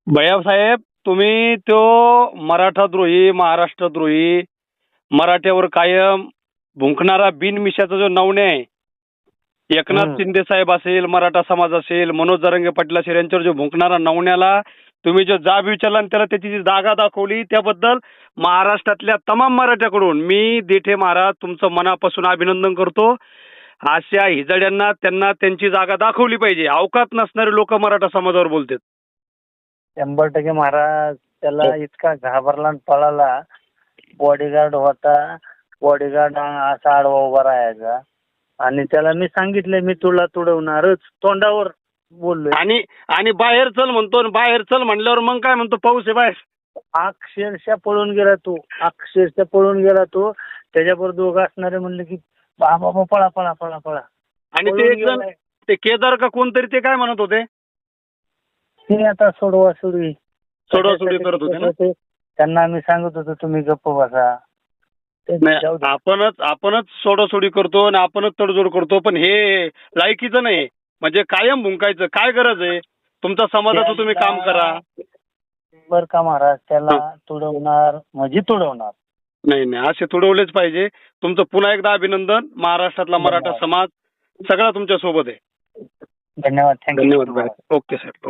भैयासाहेब, तुम्ही तो मराठाद्रोही, महाराष्ट्रद्रोही, मराठ्यावर कायम भुंकणारा बिनमिशाचा जो नवण्या आहे, एकनाथ शिंदे साहेब असेल, मराठा समाज असेल, मनोज जरांगे पाटील असेल, यांच्यावर जो भुंकणारा नवण्याला तुम्ही जो जाब विचारला आणि त्याला त्याची जी जागा दाखवली, त्याबद्दल महाराष्ट्रातल्या तमाम मराठ्याकडून मी देठे महाराज तुमचं मनापासून अभिनंदन करतो. अशा हिजड्यांना त्यांना त्यांची जागा दाखवली पाहिजे. अवकात नसणारे लोक मराठा समाजावर बोलतात. 100% महाराज. त्याला इतका घाबरला आणि पळाला. बॉडीगार्ड होता. बॉडीगार्ड असा आडवा उभा राहायचा आणि त्याला मी सांगितलं मी तुला तुडवणारच, तोंडावर बोललोय. आणि बाहेर चल म्हणतो, बाहेर चल म्हणल्यावर मग काय म्हणतो, पाऊस आहे बाहेर. अक्षरशः पळून गेला तो, अक्षरशः पळून गेला तो. त्याच्याबरोबर दोघं असणारे म्हणले की बाबा पळा पळा पळा पळा. आणि ते एक जण ते केदार का कोणतरी ते काय म्हणत होते, ते आता सोडवासोडी करत होते ना. त्यांना आम्ही सांगत होतो तुम्ही गप्प बसा. नाही, आपणच सोडासोडी करतो आणि आपणच तडजोड करतो, पण हे लायकीचं नाही. म्हणजे कायम भुंकायचं काय गरज आहे? तुमच्या समाजाचं तुम्ही काम करा. बर का महाराज, त्याला तुडवणार म्हणजे तुडवणार. नाही, असे तुडवलेच पाहिजे. तुमचं पुन्हा एकदा अभिनंदन. महाराष्ट्रातला मराठा समाज सगळा तुमच्या सोबत आहे. धन्यवाद. धन्यवाद. ओके साहेब.